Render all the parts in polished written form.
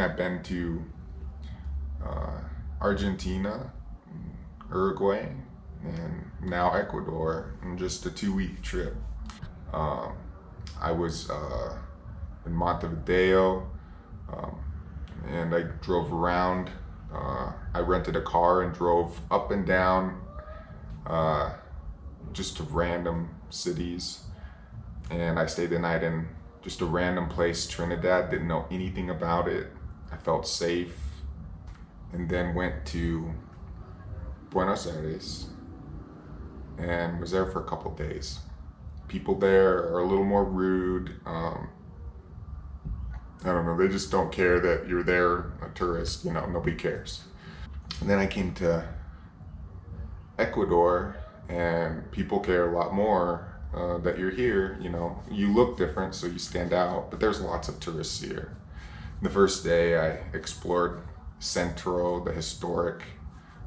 I've been to Argentina, Uruguay, and now Ecuador in just a 2-week trip. Um, I was in Montevideo, and I drove around. I rented a car and drove up and down just to random cities. And I stayed the night in just a random place, Trinidad, didn't know anything about it. I felt safe. And then went to Buenos Aires and was there for a couple days. People there are a little more rude. I don't know, they just don't care that you're there, a tourist, you know, nobody cares. And then I came to Ecuador and people care a lot more that you're here, you know. You look different, so you stand out, but there's lots of tourists here. The first day I explored Centro, the historic,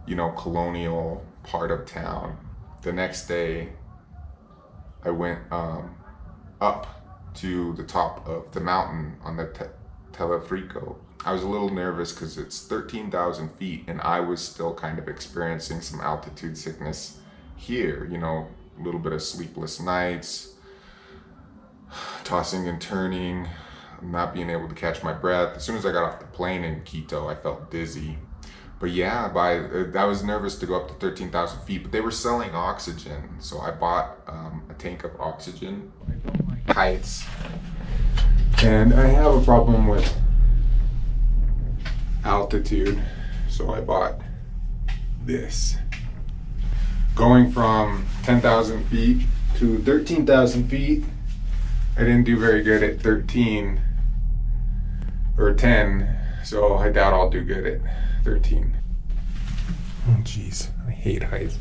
you know, colonial part of town. The next day I went up to the top of the mountain on the Telefrico. I was a little nervous because it's 13,000 feet and I was still kind of experiencing some altitude sickness here, you know, a little bit of sleepless nights, tossing and turning, not being able to catch my breath. As soon as I got off the plane in Quito, I felt dizzy. But yeah, I was nervous to go up to 13,000 feet, but they were selling oxygen. So I bought a tank of oxygen. I don't like heights. And I have a problem with altitude. So I bought this. Going from 10,000 feet to 13,000 feet, I didn't do very good at 13 or 10. So I doubt I'll do good at 13. Oh jeez, I hate heights.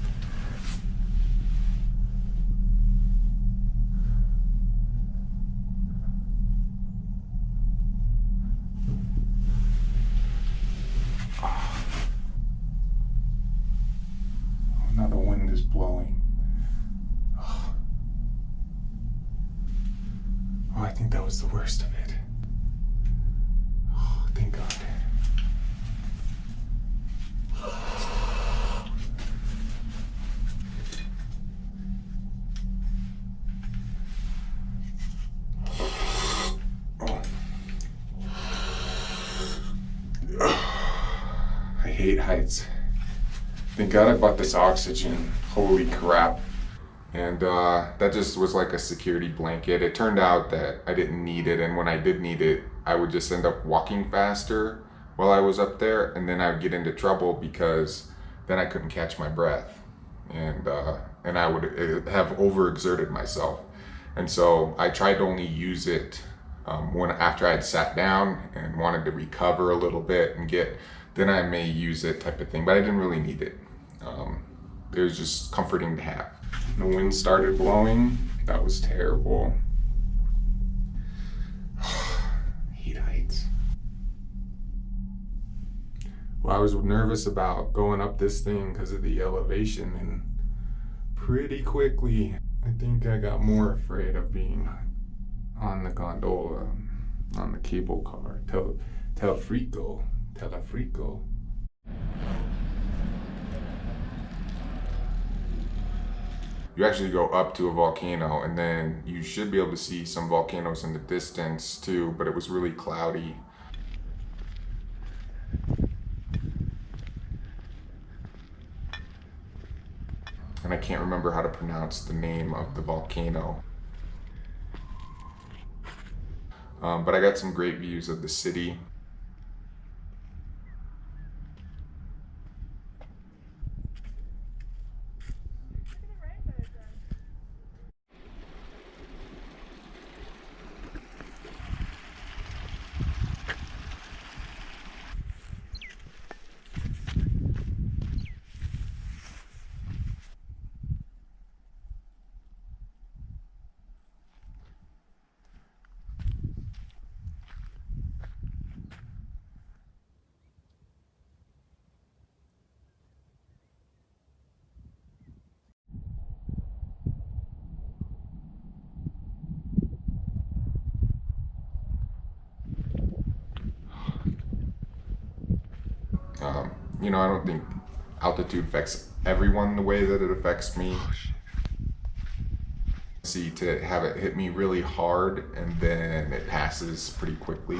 Oh, now the wind is blowing. Oh, I think that was the worst of it. Oh, thank God. I hate heights. Thank God I bought this oxygen. Holy crap. And that just was like a security blanket. It turned out that I didn't need it, and when I did need it, I would just end up walking faster while I was up there, and then I would get into trouble because then I couldn't catch my breath. And I would have overexerted myself. And so I tried to only use it after I had sat down and wanted to recover a little bit and then I may use it type of thing, but I didn't really need it. It was just comforting to have. The wind started blowing. That was terrible. Hate heights. Well, I was nervous about going up this thing because of the elevation, and pretty quickly, I think I got more afraid of being on the gondola, on the cable car, Telefrico. You actually go up to a volcano, and then you should be able to see some volcanoes in the distance too, but it was really cloudy. And I can't remember how to pronounce the name of the volcano. But I got some great views of the city. you know, I don't think altitude affects everyone the way that it affects me. See, to have it hit me really hard and then it passes pretty quickly.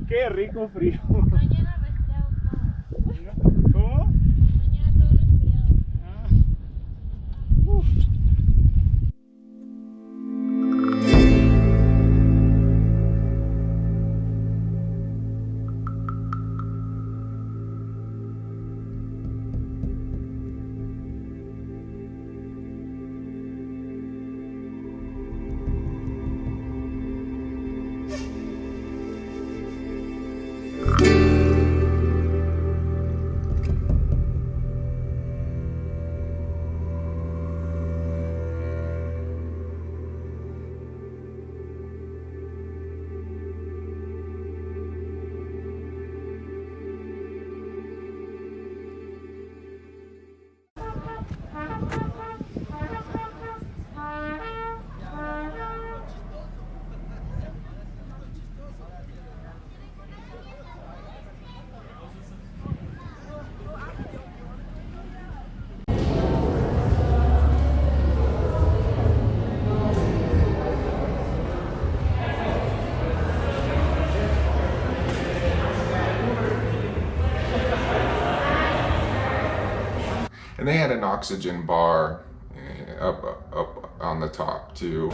Qué rico frío. Mañana resfriado todo. ¿Cómo? Mañana todo resfriado. And they had an oxygen bar up on the top too.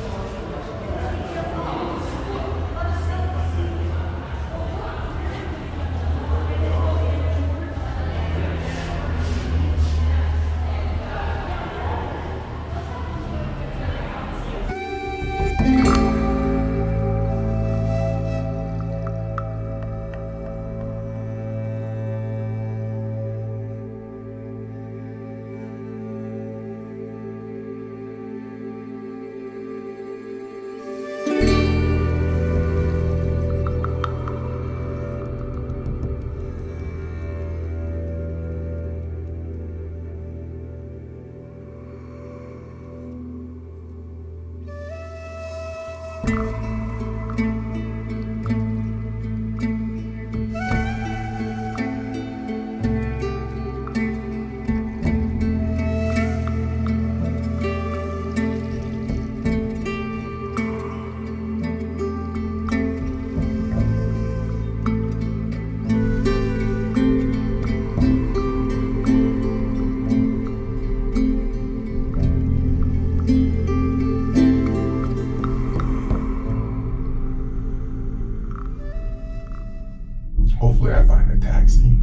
Hopefully I find a taxi.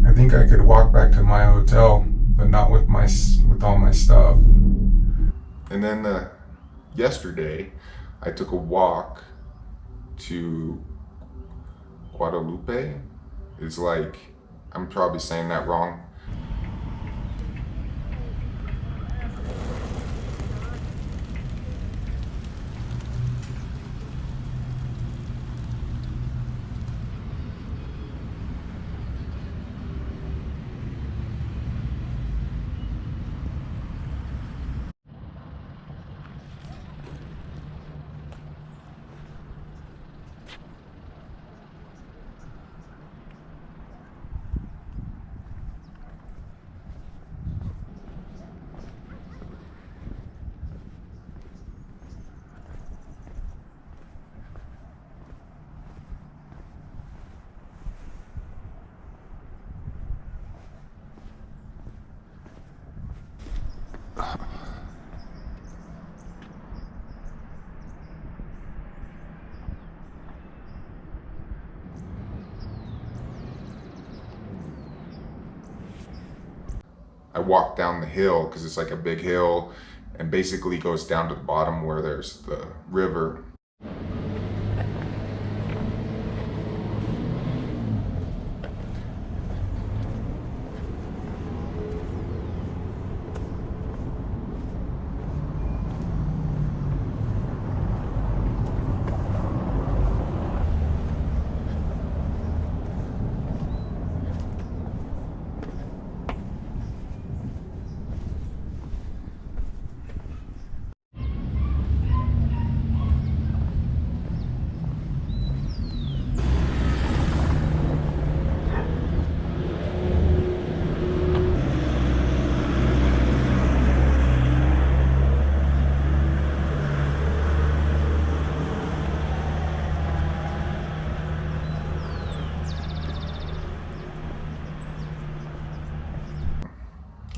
I think I could walk back to my hotel, but not with all my stuff. And then yesterday, I took a walk to Guadalupe. It's like, I'm probably saying that wrong. I walked down the hill because it's like a big hill and basically goes down to the bottom where there's the river.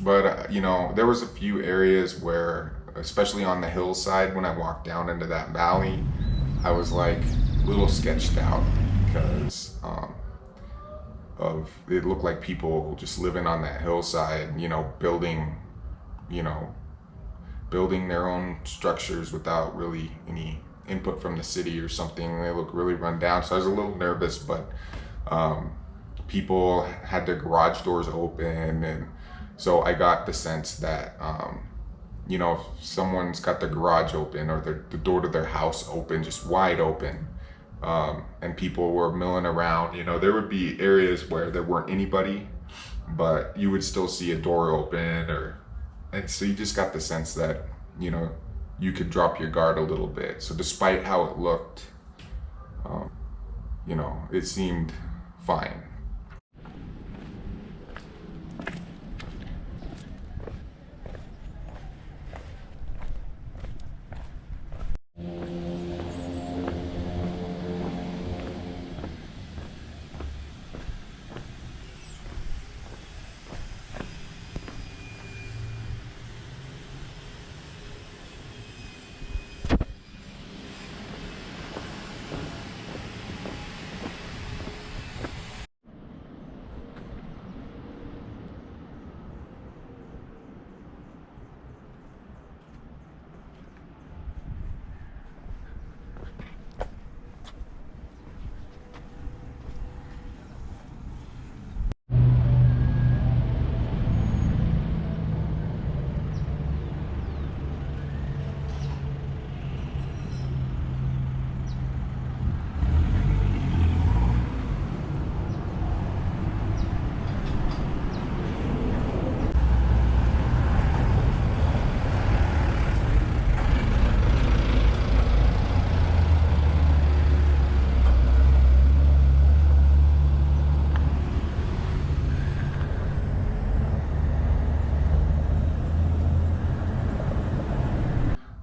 But you know, there was a few areas where, especially on the hillside, when I walked down into that valley, I was like a little sketched out because of it looked like people just living on that hillside, you know, you know, building their own structures without really any input from the city or something. They look really run down. So I was a little nervous, but people had their garage doors open, and so I got the sense that you know, if someone's got their garage open or the door to their house open, just wide open, and people were milling around, you know, there would be areas where there weren't anybody, but you would still see a door open, and so you just got the sense that, you know, you could drop your guard a little bit. So despite how it looked, you know, it seemed fine.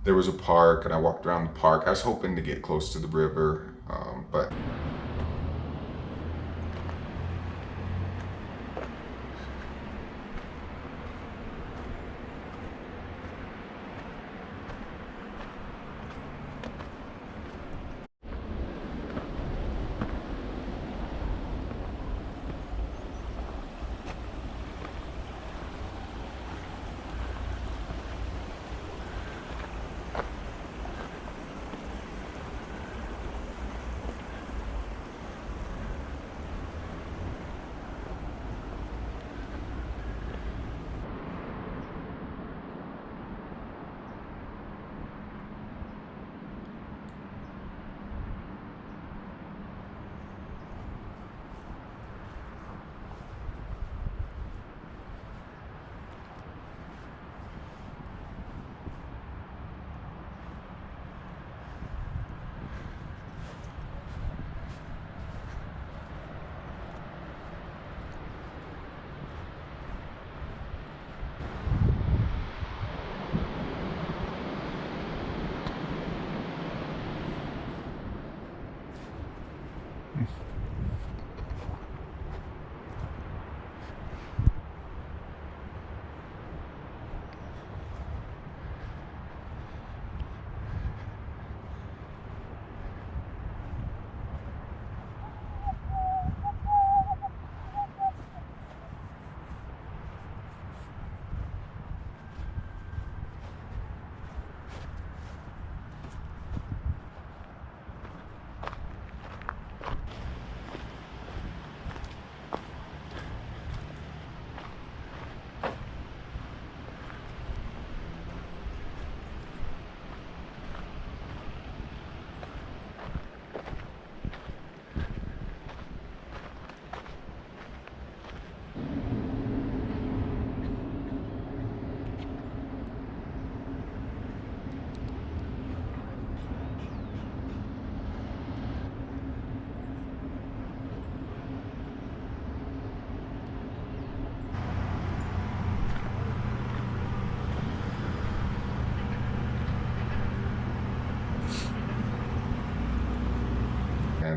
There was a park, and I walked around the park. I was hoping to get close to the river, but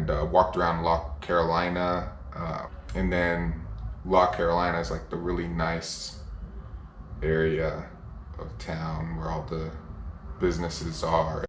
and walked around La Carolina. And then La Carolina is like the really nice area of town where all the businesses are.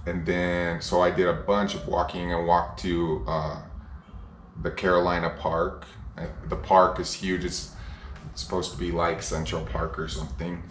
And then, so I did a bunch of walking and walked to the Carolina Park. The park is huge. It's supposed to be like Central Park or something.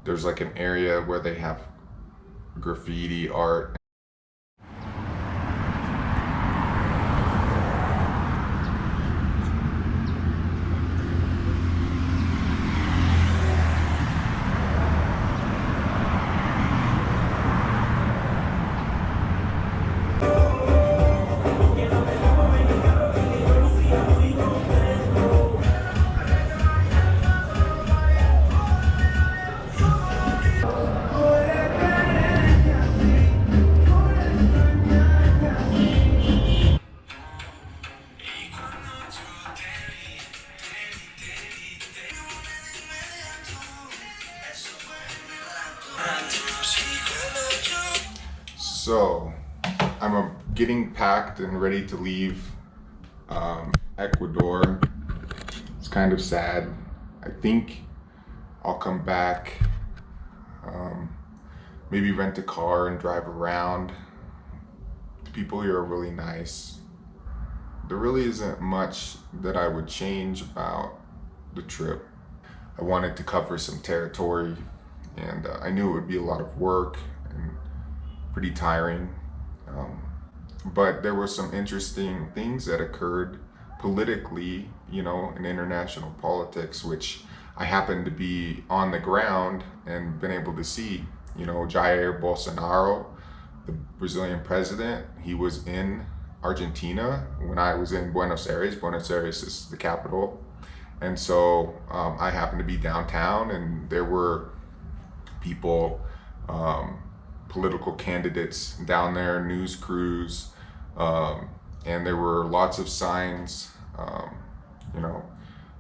There's like an area where they have graffiti art. So I'm getting packed and ready to leave Ecuador. It's kind of sad. I think I'll come back, maybe rent a car and drive around. The people here are really nice. There really isn't much that I would change about the trip. I wanted to cover some territory, and I knew it would be a lot of work and pretty tiring. But there were some interesting things that occurred politically, you know, in international politics, which I happened to be on the ground and been able to see. You know, Jair Bolsonaro, the Brazilian president, he was in Argentina when I was in Buenos Aires. Buenos Aires is the capital. And so I happened to be downtown, and there were people, political candidates down there, news crews, and there were lots of signs, you know,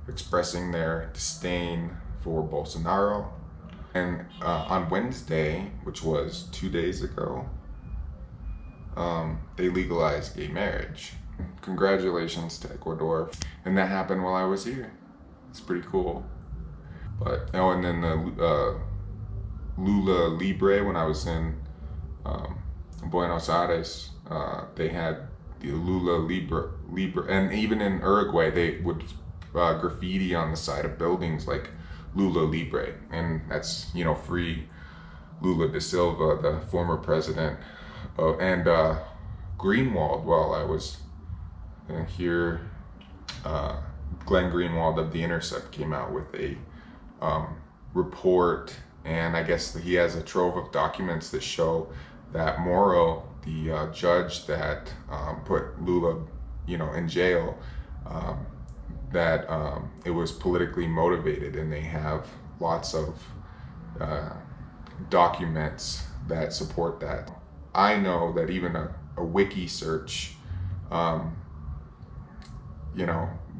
expressing their disdain for Bolsonaro. And on Wednesday, which was 2 days ago, they legalized gay marriage. Congratulations to Ecuador. And that happened while I was here. It's pretty cool. But, oh, and then the Lula Libre, when I was in Buenos Aires, they had the Lula Libre, and even in Uruguay, they would graffiti on the side of buildings like Lula Libre, and that's, you know, free Lula da Silva, the former president, and Greenwald. While I was here, Glenn Greenwald of The Intercept came out with a report And I guess that he has a trove of documents that show that Moro, the judge that put Lula, in jail, that it was politically motivated, and they have lots of documents that support that. I know that even a wiki search,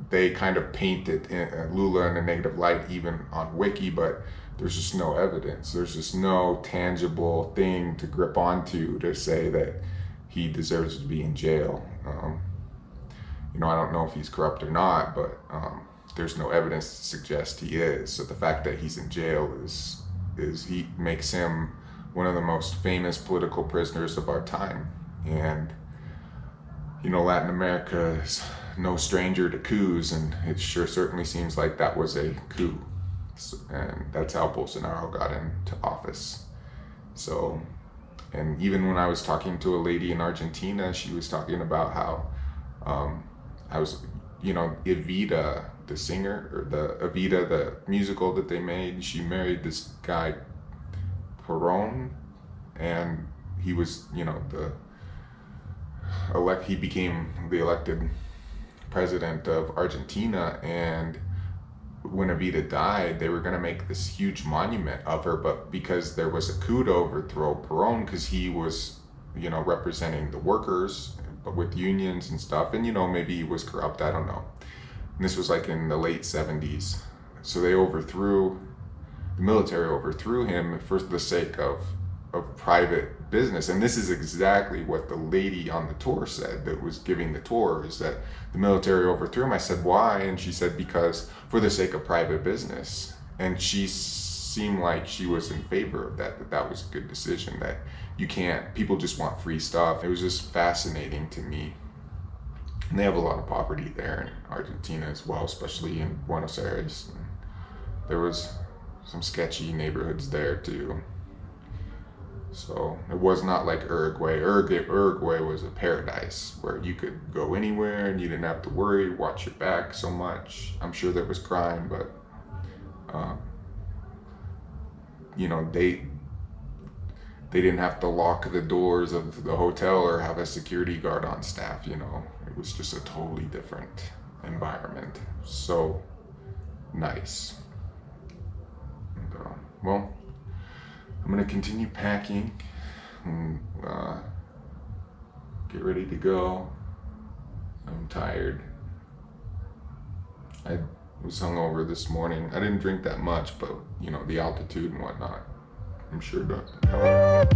they kind of painted Lula in a negative light even on wiki, but there's just no evidence. There's just no tangible thing to grip onto to say that he deserves to be in jail. I don't know if he's corrupt or not, but there's no evidence to suggest he is. So the fact that he's in jail is he makes him one of the most famous political prisoners of our time. And Latin America is no stranger to coups, and it sure certainly seems like that was a coup. And that's how Bolsonaro got into office. So, and even when I was talking to a lady in Argentina, she was talking about how I was, Evita, the singer, or the Evita, the musical that they made, she married this guy, Perón, and he was, he became the elected president of Argentina. And when Evita died, they were going to make this huge monument of her, but because there was a coup to overthrow Perón, because he was, representing the workers, but with unions and stuff, and maybe he was corrupt, I don't know. And this was like in the late 70s. So the military overthrew him for the sake of private business. And this is exactly what the lady on the tour said that was giving the tour, is that the military overthrew him. I said, why? And she said, because for the sake of private business. And she seemed like she was in favor of that was a good decision, that people just want free stuff. It was just fascinating to me. And they have a lot of poverty there in Argentina as well, especially in Buenos Aires. And there was some sketchy neighborhoods there too. So it was not like Uruguay. Uruguay was a paradise where you could go anywhere and you didn't have to worry, watch your back so much. I'm sure there was crime, but they didn't have to lock the doors of the hotel or have a security guard on staff. It was just a totally different environment. So nice. And, well, I'm gonna continue packing and get ready to go. I'm tired. I was hungover this morning. I didn't drink that much, but the altitude and whatnot, I'm sure doesn't help.